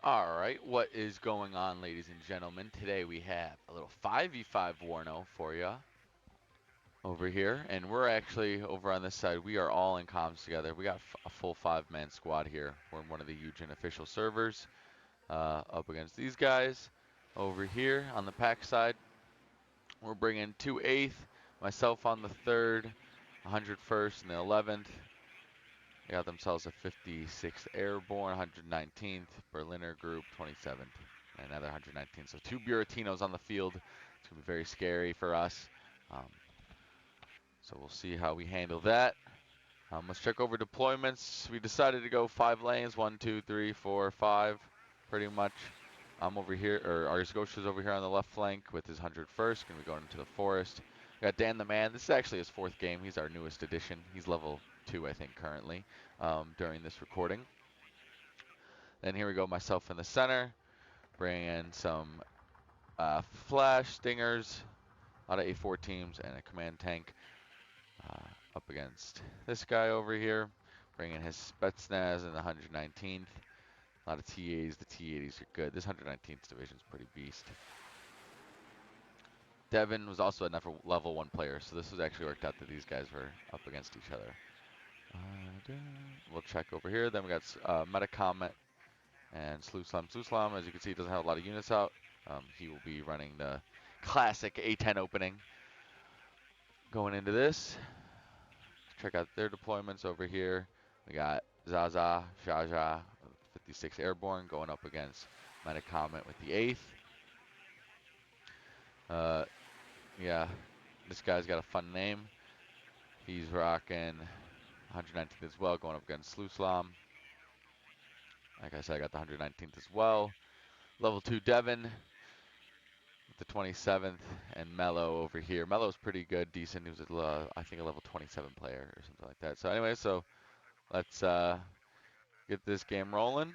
Alright, what is going on, ladies and gentlemen? Today we have a little 5v5 Warno for you over here, and we're actually over on this side. We are all in comms together. We got a full 5-man squad here. We're in one of the huge unofficial servers up against these guys. Over here on the pack side, we're bringing 2 8th, myself on the 3rd, 101st, and the 11th. They got themselves a 56th Airborne, 119th Berliner Group, 27th, and another 119th. So 2 Buratinos on the field. It's going to be very scary for us. So we'll see how we handle that. Let's check over deployments. We decided to go 5 lanes, 1, 2, 3, 4, 5, pretty much. I'm over here, or Ars Goetia's over here on the left flank with his 101st. Going to be going into the forest. We got Dan the Man. This is actually his 4th game. He's our newest addition. He's level 2, I think, currently, during this recording. Then here we go, myself in the center, bring in some flash stingers, a lot of A4 teams, and a command tank up against this guy over here, bring in his Spetsnaz in the 119th. A lot of TAs. The T80s are good. This 119th division is pretty beast. Devin was also a level 1 player, so this was actually worked out that these guys were up against each other. We'll check over here. Then we got Metacomet and SLUSLOM. SLUSLOM, as you can see, doesn't have a lot of units out. He will be running the classic A10 opening. Going into this, check out their deployments over here. We got Zaza, Jaja, 56 Airborne going up against Metacomet with the 8th. Yeah, this guy's got a fun name. He's rocking 119th as well, going up against SLUSLOM. Like I said, I got the 119th as well. Level 2 Devin with the 27th, and Mello over here. Mello's pretty good, decent. He was, I think, a level 27 player or something like that. So anyway, so let's get this game rolling.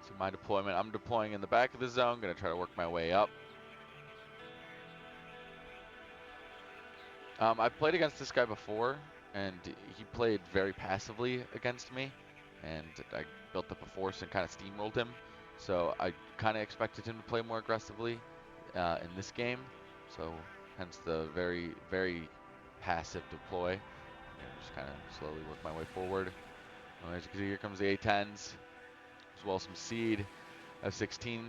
So my deployment, I'm deploying in the back of the zone. Going to try to work my way up. I played against this guy before, and he played very passively against me, and I built up a force and kind of steamrolled him. So I kind of expected him to play more aggressively in this game. So hence the very, very passive deploy. And just kind of slowly work my way forward. As you can see, here comes the A10s, as well as some seed, F16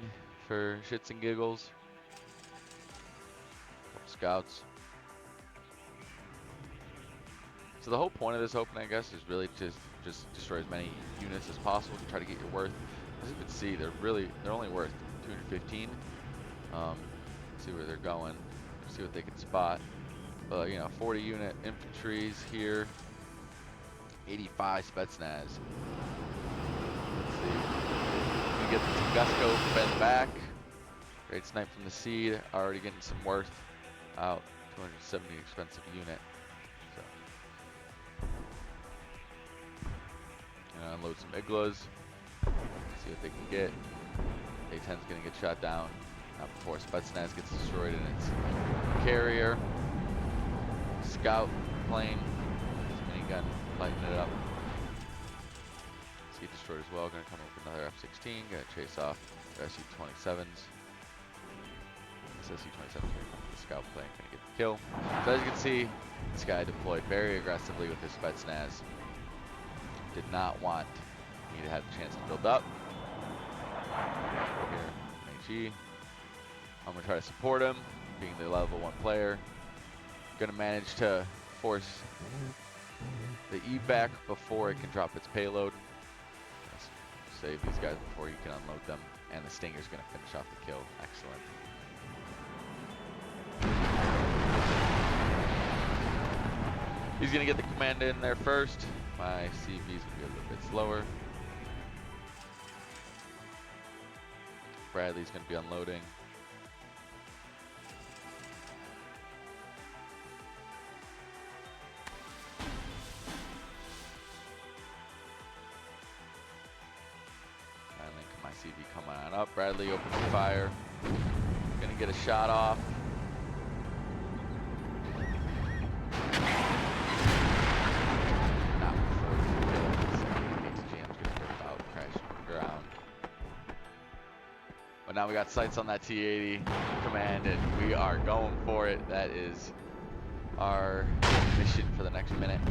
for shits and giggles. Couple scouts. So the whole point of this open, I guess, is really just destroy as many units as possible to try to get your worth. As you can see, they're only worth 215. See where they're going, see what they can spot. But 40 unit infantries here, 85 Spetsnaz. Let's see. We get some Gusco fed back. Great snipe from the seed, already getting some worth out. 270 expensive unit. Unload some Iglas, see what they can get. A10's gonna get shot down, not before Spetsnaz gets destroyed in its carrier. Scout plane, minigun, lighting it up. See it destroyed as well, gonna come up with another F-16, gonna chase off the SU-27s. This SU-27's gonna come with the scout plane, gonna get the kill. So as you can see, this guy deployed very aggressively with his Spetsnaz. Did not want me to have the chance to build up. Here, I'm gonna try to support him, being the level 1 player. Gonna manage to force the evac before it can drop its payload. Let's save these guys before you can unload them, and the Stinger's gonna finish off the kill. Excellent. He's gonna get the command in there first. My CV's gonna be a little bit slower. Bradley's gonna be unloading. Finally, my CV coming on up. Bradley opens fire. Gonna get a shot off. now we got sights on that T-80 command, and we are going for it. That is our mission for the next minute.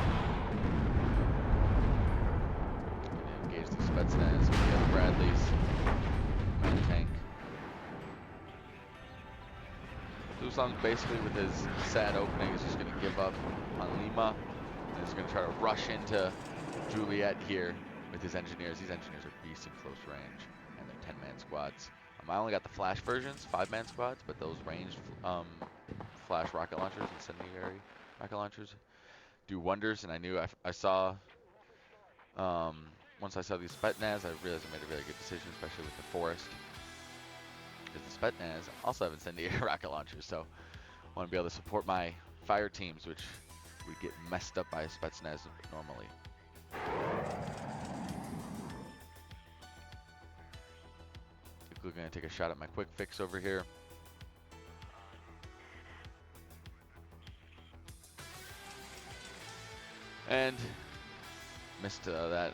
Engage the Spetsnaz with the other Bradleys. Command tank. SLUSLOM's basically, with his sad opening, is just going to give up on Lima. And he's going to try to rush into Juliet here with his engineers. These engineers are beasts in close range, and they're 10-man squads. I only got the flash versions, 5-man squads, but those ranged flash rocket launchers, incendiary rocket launchers, do wonders. And I knew, I saw, once I saw these Spetsnaz, I realized I made a really good decision, especially with the forest. Because the Spetsnaz also have incendiary rocket launchers, so I want to be able to support my fire teams, which would get messed up by a Spetsnaz normally. We're going to take a shot at my quick fix over here. And missed that in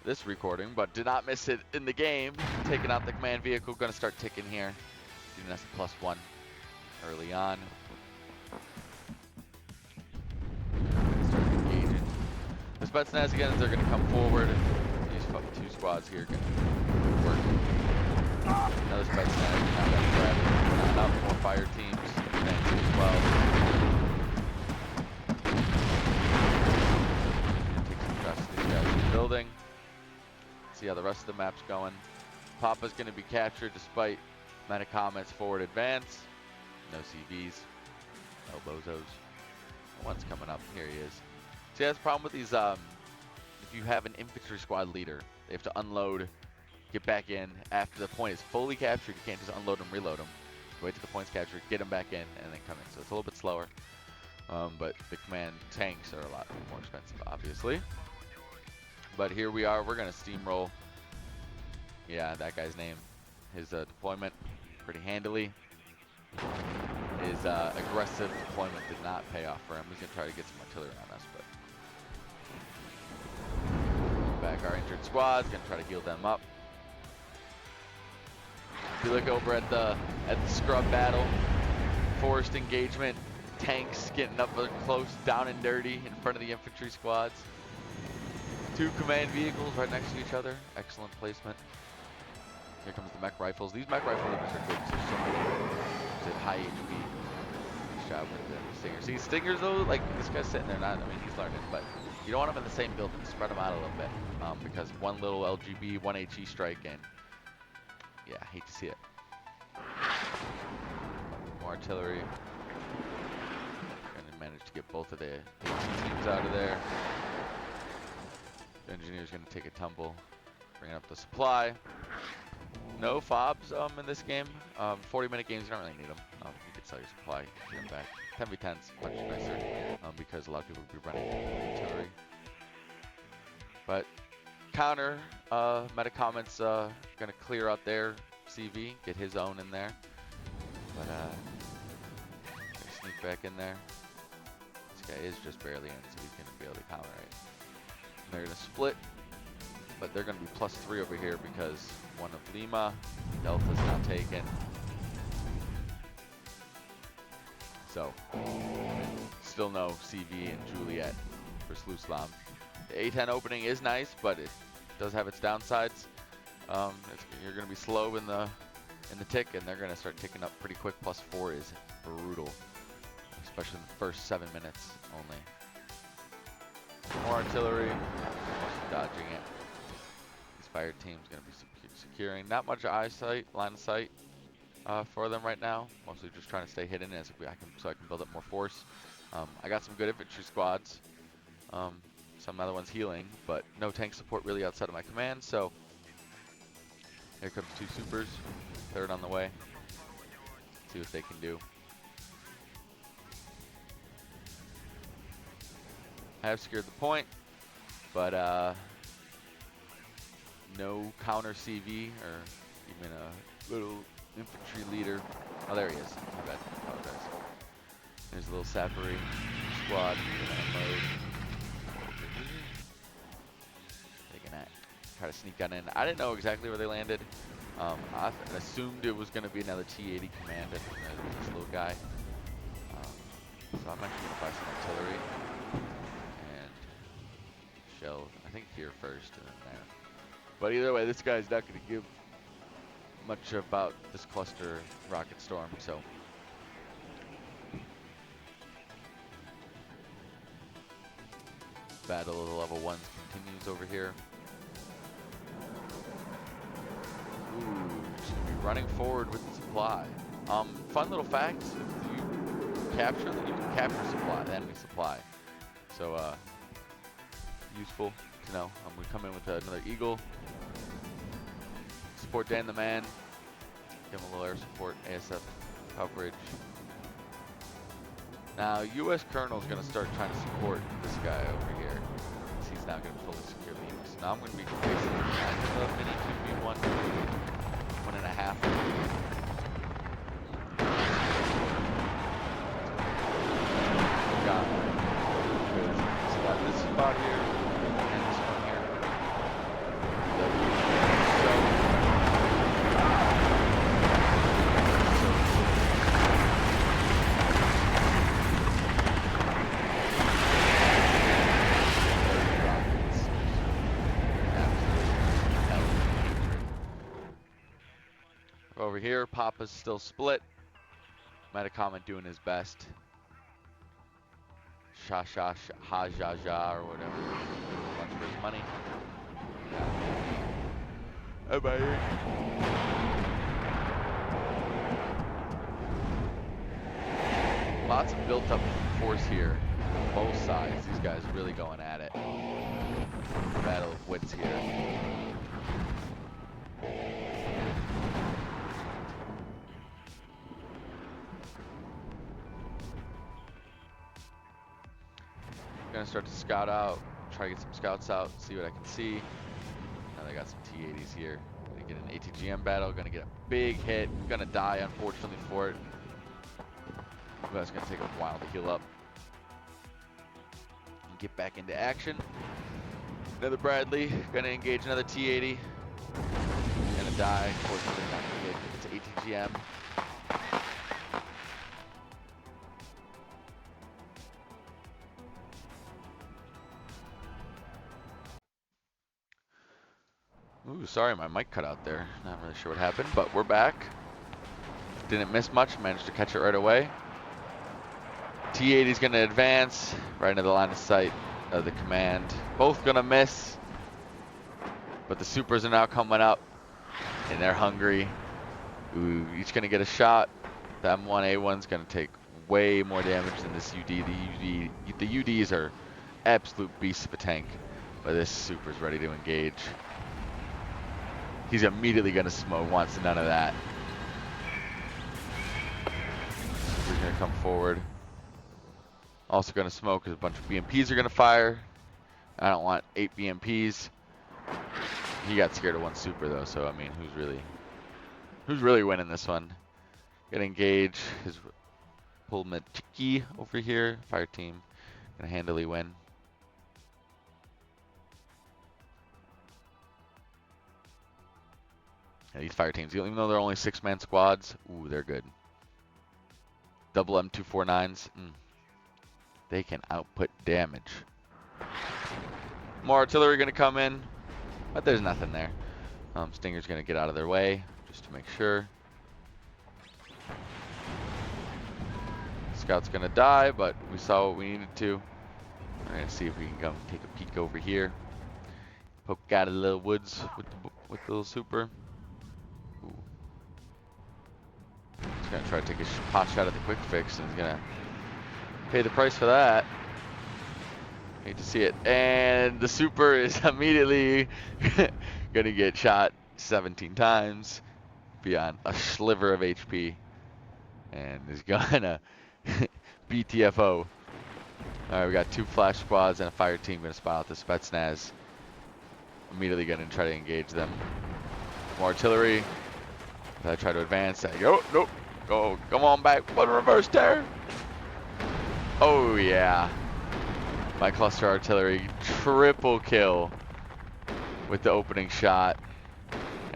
this recording, but did not miss it in the game. Taking out the command vehicle, going to start ticking here. Giving us a +1 early on. Start engaging. The Spetsnaz again, they're going to come forward. These 2 squads here going to work. Another Spetsnaz, now got Bradley. Not more fire teams. Thanks as well. Take some shots at these guys in the building. See how the rest of the map's going. Papa's going to be captured despite Metacomet's forward advance. No CVs. No bozos. One's coming up. Here he is. See, that's the problem with these. If you have an infantry squad leader, they have to unload, get back in. After the point is fully captured, you can't just unload them, reload them. Wait till the point's captured, get them back in, and then come in. So it's a little bit slower. But the command tanks are a lot more expensive, obviously. But here we are. We're going to steamroll. Yeah, that guy's name. His deployment pretty handily. His aggressive deployment did not pay off for him. He's going to try to get some artillery on us, but back our injured squads. Going to try to heal them up. If you look over at the scrub battle, forced engagement, tanks getting up close, down and dirty in front of the infantry squads. 2 command vehicles right next to each other. Excellent placement. Here comes the mech rifles. These mech rifle limits are good. So many high HP. Nice job with the Stingers. See, Stingers though, like this guy's sitting there, I mean, he's learning, but you don't want them in the same building. Spread them out a little bit, because one little LGB, 1 HE strike, and yeah, I hate to see it. More artillery. Gonna manage to get both of the teams out of there. The engineer's going to take a tumble, bringing up the supply. No fobs in this game. 40-minute games, you don't really need them. You can sell your supply, get them back. 10v10's much nicer, because a lot of people will be running artillery. But counter, Metacomet's going to clear out their CV, get his own in there. But sneak back in there. This guy is just barely in, so he's going to be able to counter it. They're going to split, but they're going to be +3 over here because one of Lima, Delta's now taken. So, still no CV in Juliet for SLUSLOM. The A10 opening is nice, but it does have its downsides. You're going to be slow in the tick, and they're going to start ticking up pretty quick. +4 is brutal, especially in the first 7 minutes only. More artillery, mostly dodging it. This fire team's going to be securing. Not much line of sight for them right now. Mostly just trying to stay hidden so I can build up more force. I got some good infantry squads. Some other ones healing, but no tank support really outside of my command. So here comes 2 supers. 3rd on the way. See what they can do. I have secured the point, but no counter CV or even a little infantry leader. Oh, there he is. My bad. I apologize. There's a little Sappery squad. Taking that. Try to sneak on in. I didn't know exactly where they landed. I assumed it was going to be another T-80 command and this little guy. So I'm actually going to buy some artillery and shell, I think here first and then there. But either way, this guy's not going to give much about this cluster rocket storm, so. Battle of the level 1s continues over here. Ooh, just gonna be running forward with the supply. Fun little fact, if you capture them, you can capture supply, the enemy supply. So, useful to know. We come in with another Eagle. Support Dan the Man. Give him a little air support, ASF coverage. Now, U.S. Colonel's gonna start trying to support this guy over here. He's now gonna fully secure beams. Now I'm gonna be basically kind of a mini 2v1, 1.5. Got this spot here and this one here. Over here, Papa's still split. Metacomet doing his best. Ha ja ja or whatever. Much for his money. Oh, bye. Lots of built up force here on both sides. These guys really going at it. Battle of wits here. Gonna start to scout out, try to get some scouts out, see what I can see. Now they got some T-80s here. Gonna get an ATGM battle, gonna get a big hit. Gonna die, unfortunately, for it. But it's gonna take a while to heal up and get back into action. Another Bradley, gonna engage another T-80. Gonna die, unfortunately not gonna get its ATGM. Ooh, sorry, my mic cut out there. Not really sure what happened, but we're back. Didn't miss much, managed to catch it right away. T-80's gonna advance right into the line of sight of the command. Both gonna miss, but the supers are now coming up, and they're hungry. Ooh, each gonna get a shot. The M1A1's gonna take way more damage than this UD. The UDs are absolute beasts of a tank, but this super's ready to engage. He's immediately gonna smoke, wants none of that. We're gonna come forward. Also gonna smoke because a bunch of BMPs are gonna fire. I don't want 8 BMPs. He got scared of one super though, so I mean, who's really winning this one? Gonna engage his Pulmatiki over here. Fire team gonna handily win. These fire teams, even though they're only 6-man squads, ooh, they're good. Double M249s, they can output damage. More artillery gonna come in, but there's nothing there. Stinger's gonna get out of their way, just to make sure. Scout's gonna die, but we saw what we needed to. We're gonna see if we can come take a peek over here. Poke out of the little woods with the little super. He's gonna try to take a pot shot at the quick fix, and he's gonna pay the price for that. Hate to see it. And the super is immediately gonna get shot 17 times beyond a sliver of HP, and is gonna BTFO. Alright, we got 2 flash squads and a fire team gonna spot out the Spetsnaz. Immediately gonna try to engage them. More artillery. I try to advance. Nope. Go, come on back. What a reverse tear. Oh yeah. My cluster artillery triple kill with the opening shot.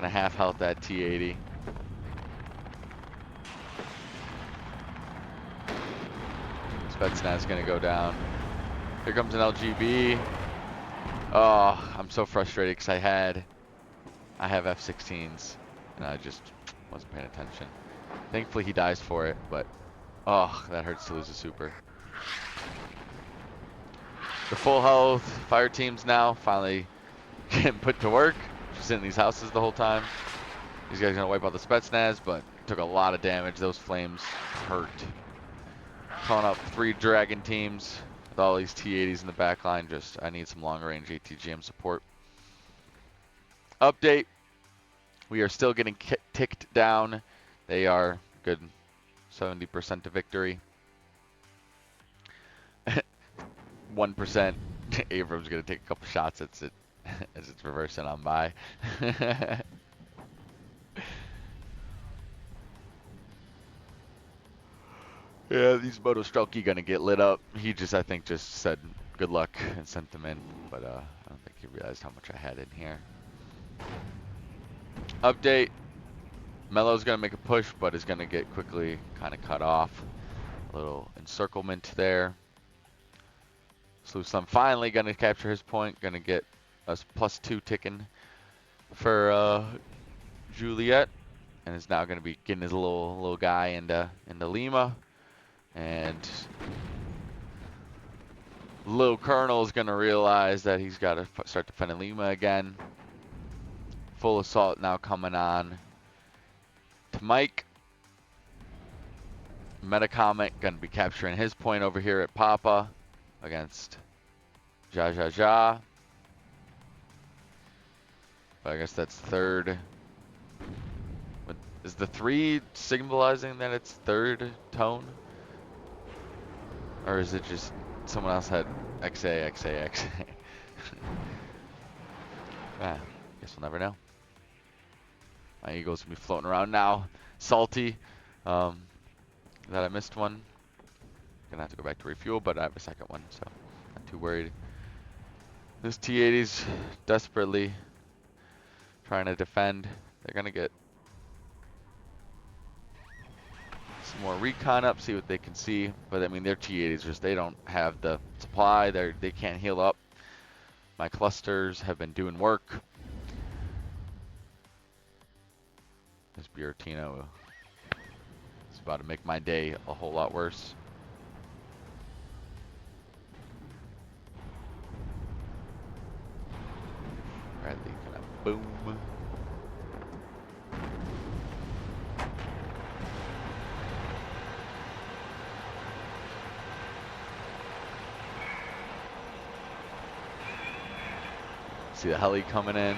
Gonna half health that T-80. Spetsnaz gonna go down. Here comes an LGB. Oh, I'm so frustrated because I have F-16s and I just wasn't paying attention. Thankfully he dies for it, but oh, that hurts to lose a super. The full health fire teams now finally getting put to work. Just in these houses the whole time. These guys are gonna wipe out the Spetsnaz, but took a lot of damage. Those flames hurt. Calling up 3 dragon teams with all these T-80s in the back line. Just, I need some longer range ATGM support. Update. We are still getting ticked down. They are good 70% to victory. 1%. Abram's gonna take a couple shots as it's reversing on by. Yeah, these Motostrelki gonna get lit up. He just, I think, just said good luck and sent them in, but I don't think he realized how much I had in here. Update. Mello's gonna make a push, but is gonna get quickly kind of cut off. A little encirclement there. SLUSLOM finally gonna capture his point. Gonna get us +2 ticking for Juliet, and is now gonna be getting his little guy into Lima. And Lil Colonel is going to realize that he's got to start defending Lima again. Full assault now coming on to Mike. Metacomet going to be capturing his point over here at Papa against Ja. But I guess that's third. But is the 3 symbolizing that it's third tone? Or is it just someone else had XA? Ah, guess we'll never know. My Eagle's gonna be floating around now. Salty. That I missed one. Gonna have to go back to refuel, but I have a second one, so not too worried. This T-80's desperately trying to defend. They're gonna get some more recon up, see what they can see. But I mean, their T-80s just, they don't have the supply. They can't heal up. My clusters have been doing work. This Buratino is about to make my day a whole lot worse. Bradley gonna boom. See the heli coming in.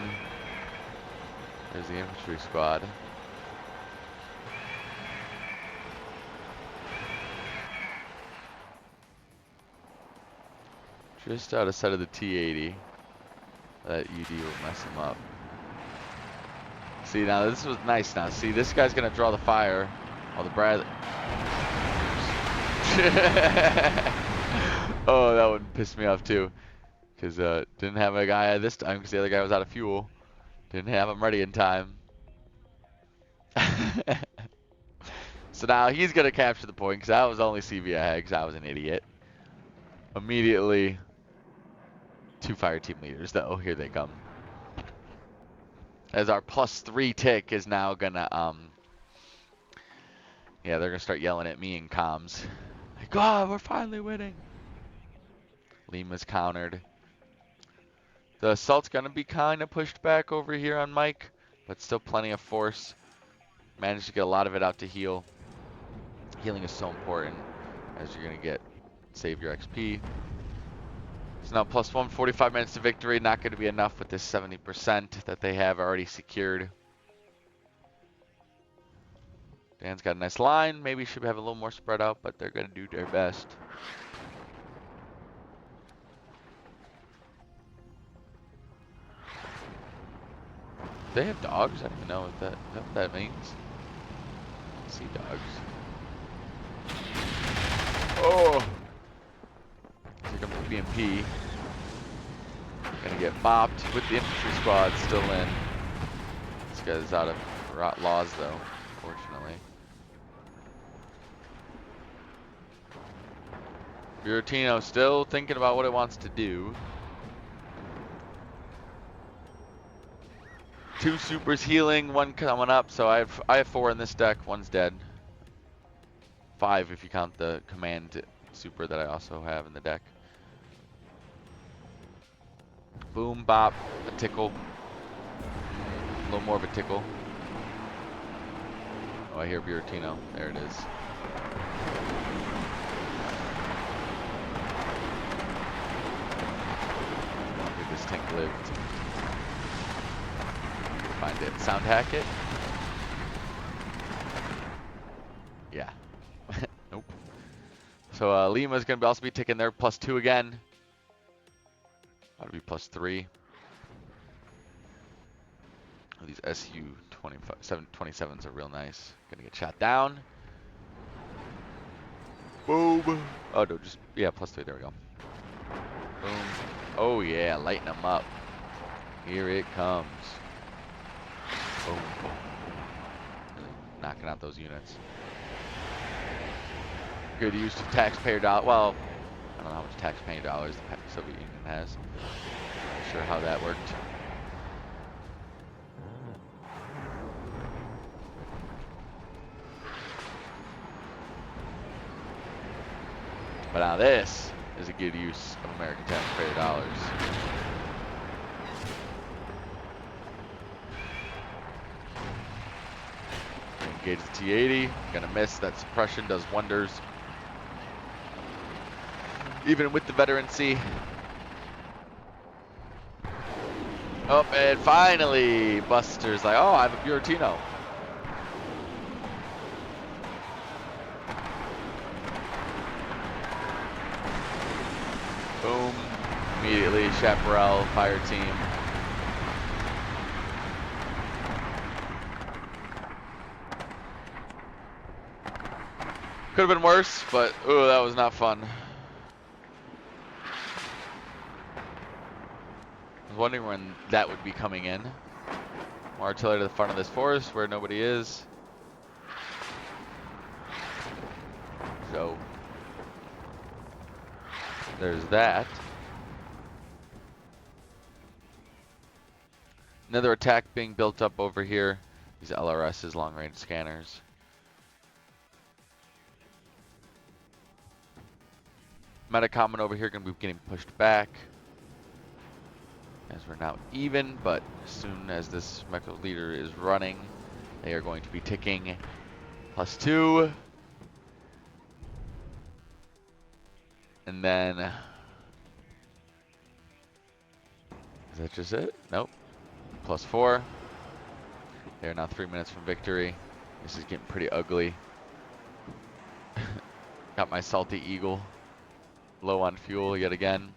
There's the infantry squad. Just out of sight of the T-80. That UD will mess him up. See, now this was nice now. See, this guy's gonna draw the fire. Oh, the Bradley. Oh, that one pissed me off too. Because didn't have a guy this time because the other guy was out of fuel. Didn't have him ready in time. So now he's going to capture the point because that was only CV I had because I was an idiot. Immediately, 2 fire team leaders though. Here they come. As our +3 tick is now going to, yeah, they're going to start yelling at me in comms. Like, God, we're finally winning. Lima's countered. The assault's going to be kind of pushed back over here on Mike, but still plenty of force. Managed to get a lot of it out to heal. Healing is so important as you're going to save your XP. So now +1, 45 minutes to victory. Not going to be enough with this 70% that they have already secured. Dan's got a nice line. Maybe should have a little more spread out, but they're going to do their best. They have dogs? I don't even know what that means. Sea dogs. Oh! Here comes the BMP. Gonna get mopped with the infantry squad still in. guy's out of laws, though, fortunately. Buratino still thinking about what it wants to do. 2 supers healing, 1 coming up, so I have 4 in this deck. 1's dead. 5 if you count the command super that I also have in the deck. Boom, bop, a tickle. A little more of a tickle. Oh, I hear Buratino. There it is. Get this tank lived. Find it. Sound hack it. Yeah. Nope. So Lima's going to also be taking their +2 again. Ought to be +3. Oh, these SU 27s are real nice. Gonna get shot down. Boom. Oh, no, just, yeah, +3. There we go. Boom. Oh, yeah, lighten them up. Here it comes. Boom, boom. Really knocking out those units. Good use of taxpayer dollars. Well, I don't know how much taxpayer dollars the Soviet Union has. Not sure how that worked. But now this is a good use of American taxpayer dollars. Engage the T-80. Gonna miss. That suppression does wonders. Even with the veterancy. Oh, and finally, Buster's like, oh, I have a Buratino. Boom. Immediately, Chaparral, fire team. Could have been worse, but ooh, that was not fun. I was wondering when that would be coming in. More artillery to the front of this forest where nobody is. So there's that. Another attack being built up over here. These LRSs, long-range scanners. Metacomet over here going to be getting pushed back. As we're now even, but as soon as this Mecha leader is running, they are going to be ticking +2. And then, is that just it? Nope. +4. They are now 3 minutes from victory. This is getting pretty ugly. Got my Salty Eagle low on fuel yet again.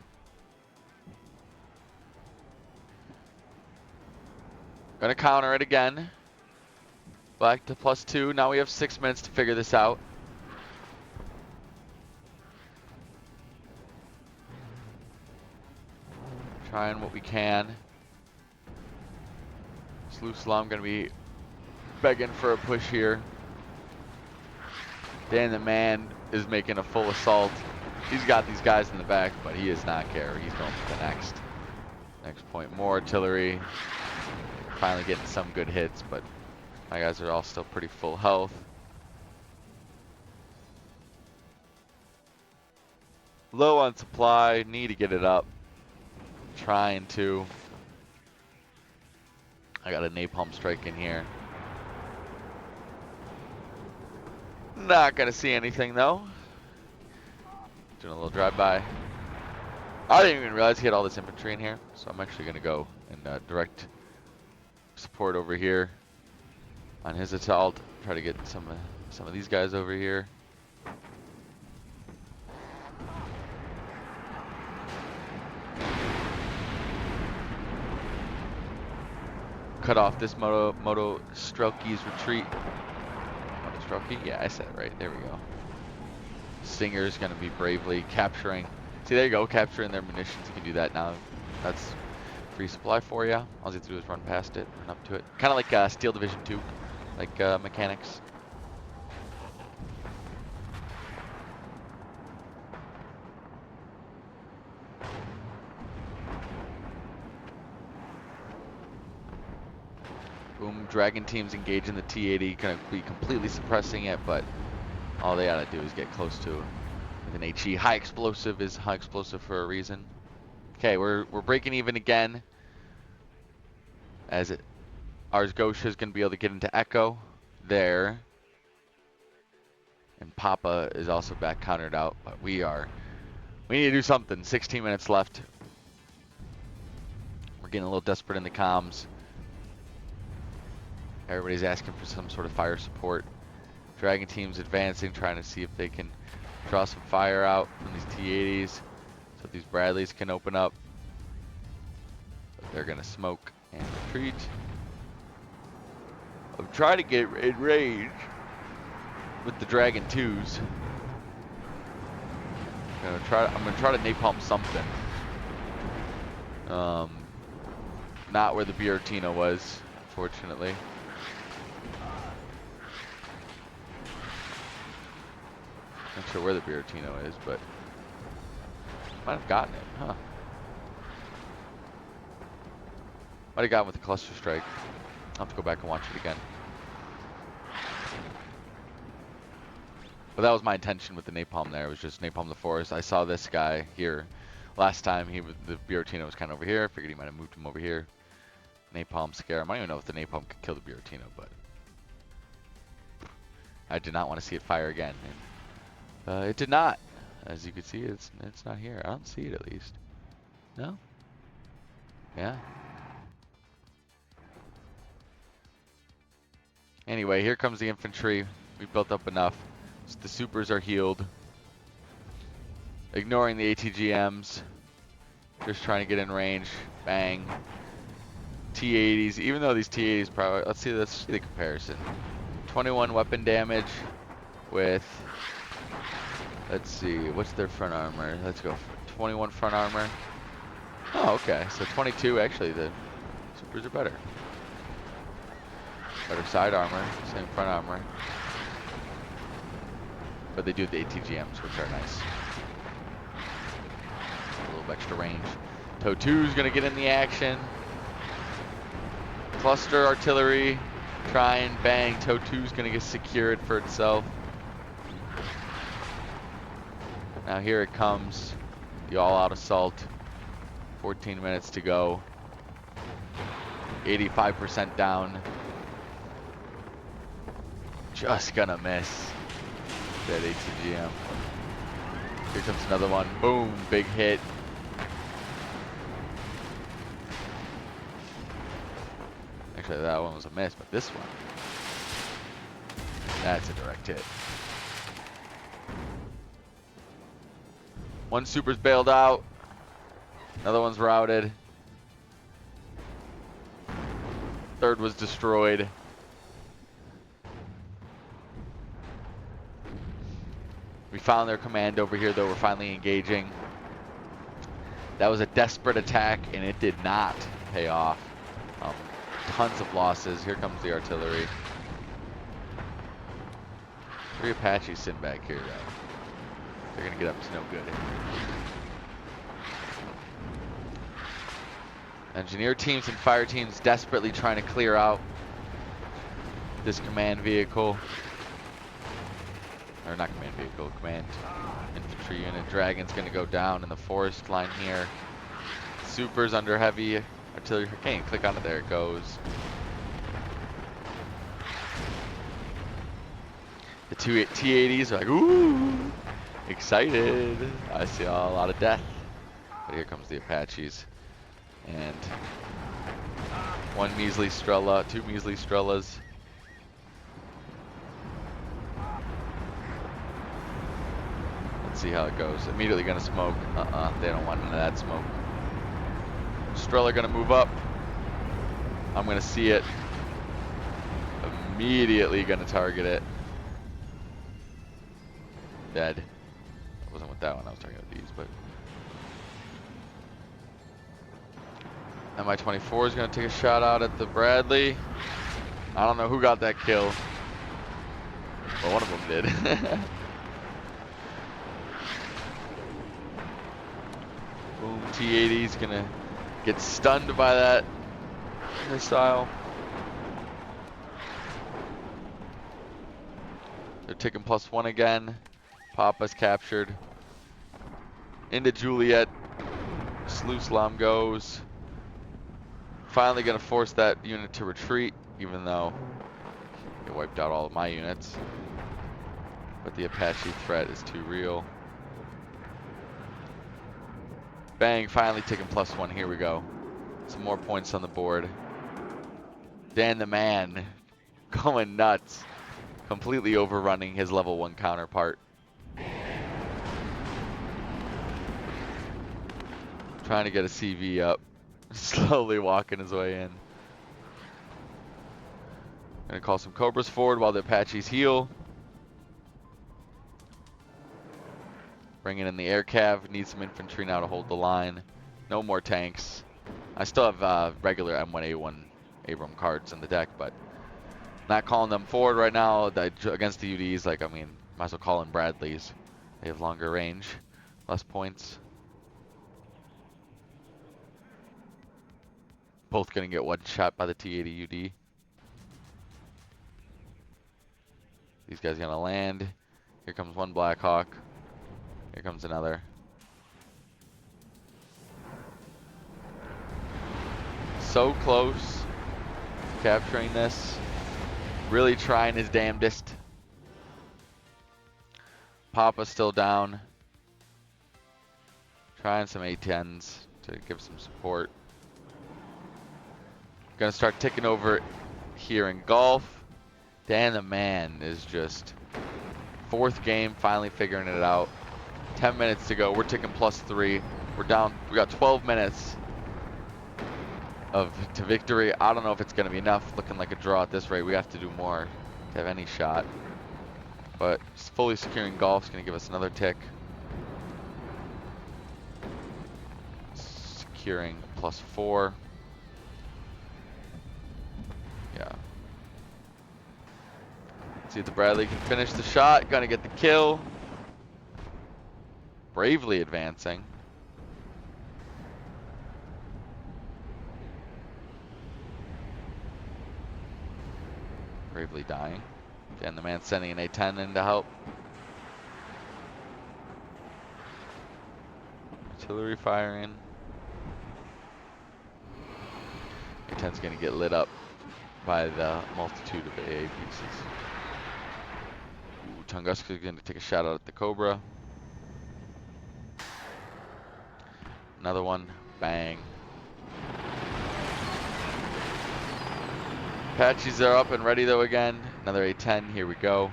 Gonna counter it again. Back to +2. Now we have 6 minutes to figure this out. Trying what we can. SLUSLOM gonna be begging for a push here. Dan the man is making a full assault. He's got these guys in the back, but he does not care. He's going for the next point. More artillery. Finally getting some good hits, but my guys are all still pretty full health. Low on supply, need to get it up. Trying to. I got a napalm strike in here. Not gonna see anything though. Doing a little drive-by. I didn't even realize he had all this infantry in here, so I'm actually gonna go and direct support over here on his assault. Try to get some of these guys over here. Cut off this Moto Strelky's retreat. Moto Strelky? Yeah, I said it right. There we go. Stinger's gonna be bravely capturing. See, there you go, capturing their munitions. You can do that now. That's resupply for you. All you have to do is run past it, run up to it. Kind of like Steel Division 2, like mechanics. Boom, Dragon teams engage in the T-80, gonna be completely suppressing it, but all they gotta do is get close to it with an HE. High explosive is high explosive for a reason. Okay, we're breaking even again. As Ars Goetia is gonna be able to get into Echo there. And Papa is also back countered out, but we need to do something. 16 minutes left. We're getting a little desperate in the comms. Everybody's asking for some sort of fire support. Dragon team's advancing, trying to see if they can draw some fire out from these T-80s so these Bradleys can open up. But they're gonna smoke and retreat. I'm trying to get in range with the Dragon 2s. I'm gonna try to napalm something. Not where the Buratino was, unfortunately. Not sure where the Buratino is, but might have gotten it, huh? Might have gotten with the cluster strike. I'll have to go back and watch it again. But that was my intention with the napalm there. It was just napalm the forest. I saw this guy here last time. The Buratino was kind of over here. I figured he might have moved him over here. Napalm scare him. I don't even know if the napalm could kill the Buratino, but I did not want to see it fire again. And, it did not. As you can see, it's not here. I don't see it at least. No? Yeah. Anyway, here comes the infantry. We built up enough. So the supers are healed. Ignoring the ATGMs. Just trying to get in range. Bang. T-80s. Even though these T-80s probably... Let's see the comparison. 21 weapon damage with... Let's see. What's their front armor? Let's go. 21 front armor. Oh, okay. So 22. Actually, the supers are better. Better side armor. Same front armor. But they do have the ATGMs, which are nice. A little extra range. TOW 2's gonna get in the action. Cluster artillery. Try and bang. TOW 2's gonna get secured for itself. Now here it comes. The all-out assault. 14 minutes to go. 85% down. Just gonna miss that ATGM. Here comes another one. Boom, big hit. Actually, that one was a miss, but this one, that's a direct hit. One super's bailed out. Another one's routed. Third was destroyed. We found their command over here, though. We're finally engaging. That was a desperate attack, and it did not pay off. Tons of losses. Here comes the artillery. 3 Apaches sitting back here, though. They're going to get up to no good. Engineer teams and fire teams desperately trying to clear out this command vehicle. Or not command vehicle, command infantry unit. Dragon's gonna go down in the forest line here. Super's under heavy artillery. I can't even click on it. There it goes. The two T-80s are like, ooh, excited. I see a lot of death. But here comes the Apaches. And one measly Strela, 2 measly Strelas. Let's see how it goes. Immediately gonna smoke. They don't want none of that smoke. Strela gonna move up. I'm gonna see it. Immediately gonna target it. Dead. I wasn't with that one, I was targeting these, but. Mi-24 is going to take a shot out at the Bradley. I don't know who got that kill. Well, one of them did. Boom, T-80's going to get stunned by that missile. They're taking +1 again. Papa's captured. Into Juliet. SLUSLOM goes. Finally going to force that unit to retreat, even though it wiped out all of my units. But the Apache threat is too real. Bang, finally taking +1. Here we go. Some more points on the board. Dan the man going nuts. Completely overrunning his level 1 counterpart. Trying to get a CV up. Slowly walking his way in. Gonna call some Cobras forward while the Apaches heal. Bringing in the air cav. Need some infantry now to hold the line. No more tanks. I still have regular M1A1 Abram cards in the deck, but not calling them forward right now. Against the UDs, like, I mean, might as well call in Bradleys. They have longer range, less points. Both gonna get one shot by the T-80 UD. These guys gonna land. Here comes one Black Hawk. Here comes another. So close. Capturing this. Really trying his damnedest. Papa's still down. Trying some A-10s to give some support. Gonna start ticking over here in Gulf. Dan the man is just 4th game, finally figuring it out. 10 minutes to go. We're ticking +3. We're down. We got 12 minutes to victory. I don't know if it's gonna be enough. Looking like a draw at this rate. We have to do more to have any shot. But fully securing Gulf is gonna give us another tick. Securing +4. Yeah. See if the Bradley can finish the shot. Gonna get the kill. Bravely advancing. Bravely dying. And the man sending an A-10 in to help. Artillery firing. A-10's gonna get lit up by the multitude of AA pieces. Ooh, Tunguska's gonna take a shot out at the Cobra. Another one. Bang. Apaches are up and ready though again. Another A-10. Here we go.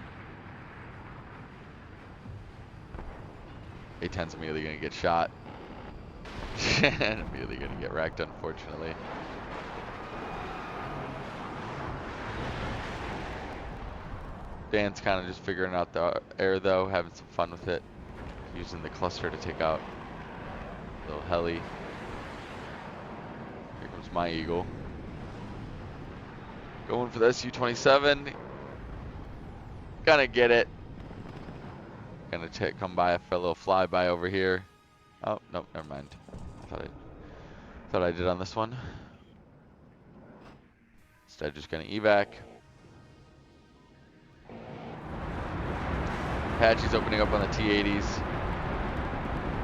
A-10's immediately gonna get shot. Immediately gonna get wrecked, unfortunately. Dan's kind of just figuring out the air though, having some fun with it. Using the cluster to take out little heli. Here comes my Eagle. Going for the Su-27. Gonna get it. Gonna come by for a little flyby over here. Oh, nope, never mind. I thought I did on this one. Instead, just gonna evac. Apache's opening up on the T-80s.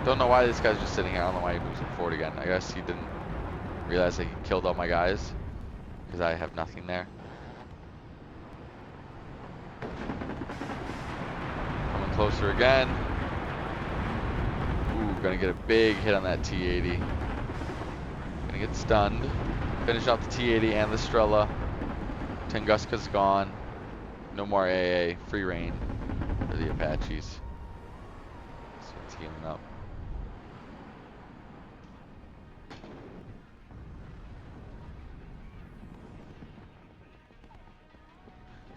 Don't know why this guy's just sitting here. I don't know why he moves him forward again. I guess he didn't realize that he killed all my guys. Because I have nothing there. Coming closer again. Ooh, gonna get a big hit on that T-80. Gonna get stunned. Finish off the T-80 and the Strela. Tunguska's gone. No more AA. Free reign for the Apaches. So it's healing up.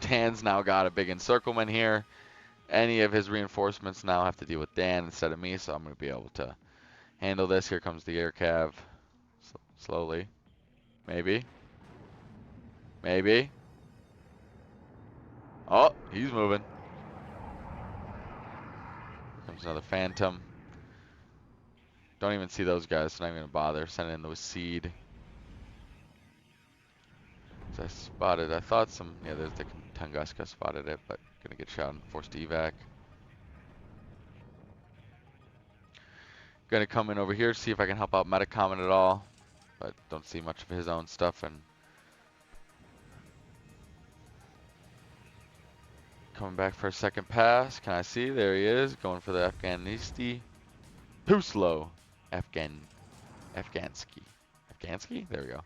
Dan's now got a big encirclement here. Any of his reinforcements now have to deal with Dan instead of me, so I'm going to be able to handle this. Here comes the air cav slowly. Maybe. Maybe. Oh, he's moving. Comes another Phantom. Don't even see those guys, so not even gonna bother. Sending in the seed. I spotted, I thought some, yeah, there's the Tunguska spotted it, but gonna get shot and forced to evac. Gonna come in over here, see if I can help out Metacomet at all, but don't see much of his own stuff. And coming back for a second pass. Can I see? There he is, going for the Afghanisti. Too slow. Afghansky. There we go.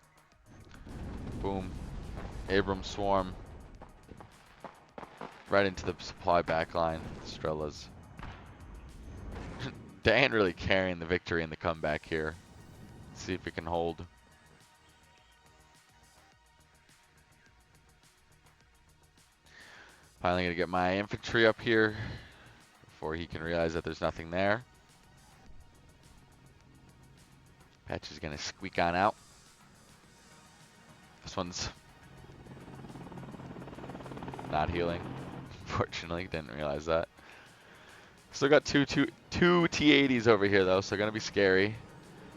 Boom. Abrams swarm. Right into the supply backline. Strella's. Dan really carrying the victory in the comeback here. Let's see if we can hold. Finally gonna get my infantry up here before he can realize that there's nothing there. Patch is gonna squeak on out. This one's not healing. Unfortunately, didn't realize that. Still got two T-80s over here though, so gonna be scary.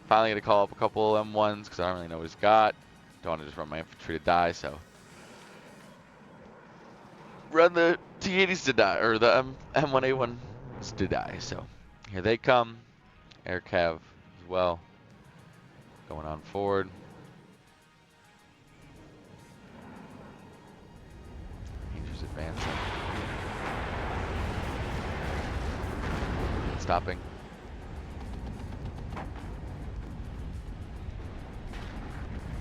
Finally gonna call up a couple M1s because I don't really know what he's got. Don't want to just run my infantry to die, so run the T-80s to die, or the M1A1s to die. So here they come. Air Cav as well. Going on forward. Rangers advancing. Stopping.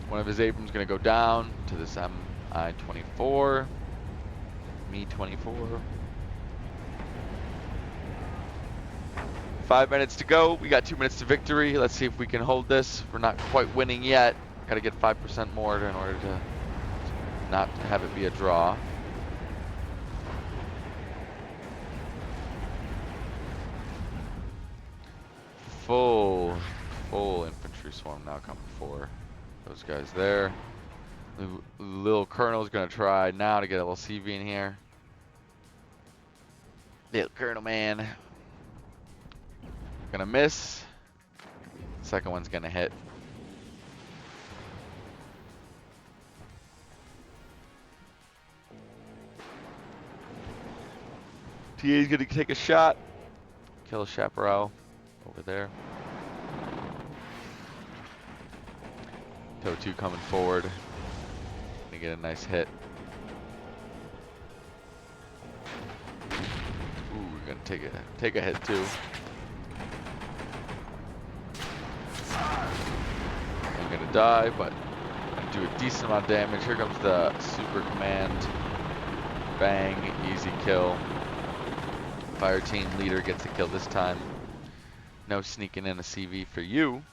One of his Abrams gonna go down to this Mi-24. Me-24. 5 minutes to go. We got 2 minutes to victory. Let's see if we can hold this. We're not quite winning yet. Gotta get 5% more in order to not have it be a draw. Full infantry swarm now coming for those guys there. The little colonel's gonna try now to get a little CV in here. Little colonel man. Gonna miss. Second one's gonna hit. TA's gonna take a shot. Kill a chaparral over there. Toe 2 coming forward. Gonna get a nice hit. Ooh, we're gonna take a hit too. I'm gonna die, but gonna do a decent amount of damage. Here comes the super command. Bang, easy kill. Fire team leader gets the kill this time. No sneaking in a CV for you.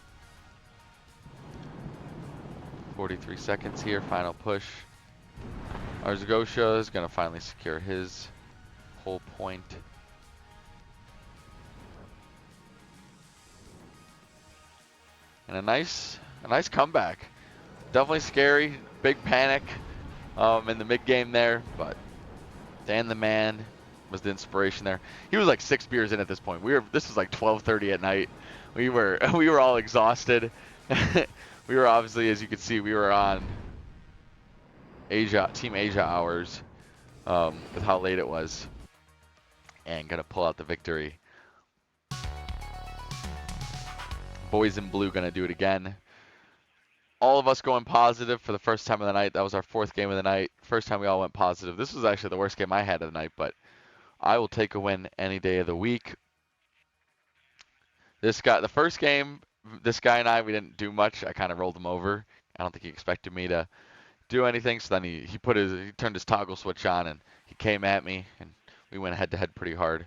43 seconds here, final push. Ars Goetia is gonna finally secure his whole point. And a nice comeback. Definitely scary, big panic in the mid game there, but Dan the man was the inspiration there. He was like 6 beers in at this point. This was like 12:30 at night. We were all exhausted. We were obviously, as you can see, we were on Team Asia hours with how late it was, and gonna pull out the victory. Boys in blue gonna do it again. All of us going positive for the first time of the night. That was our 4th game of the night. First time we all went positive. This was actually the worst game I had of the night, but I will take a win any day of the week. The first game, this guy and we didn't do much. I kind of rolled him over. I don't think he expected me to do anything. So then he turned his toggle switch on and he came at me and we went head to head pretty hard.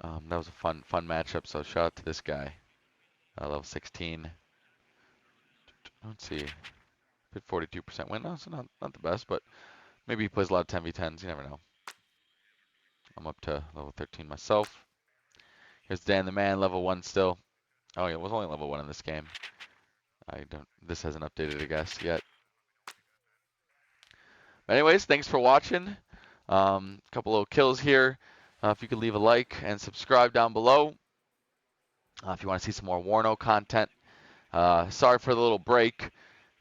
That was a fun matchup. So shout out to this guy, level 16. Let's see, 42% win. No, so not the best, but maybe he plays a lot of 10v10s. You never know. I'm up to level 13 myself. Here's Dan the man, level 1 still. Oh yeah, it was only level 1 in this game. This hasn't updated, I guess, yet. But anyways, thanks for watching. Couple little kills here. If you could leave a like and subscribe down below. If you want to see some more WARNO content. Sorry for the little break.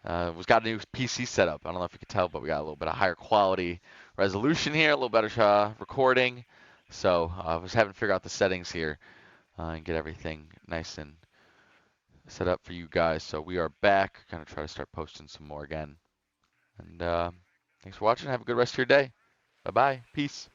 We've got a new PC setup. I don't know if you can tell, but we got a little bit of higher quality resolution here, a little better recording. So I was having to figure out the settings here and get everything nice and set up for you guys. So we are back. Gonna try to start posting some more again. And thanks for watching. Have a good rest of your day. Bye-bye. Peace.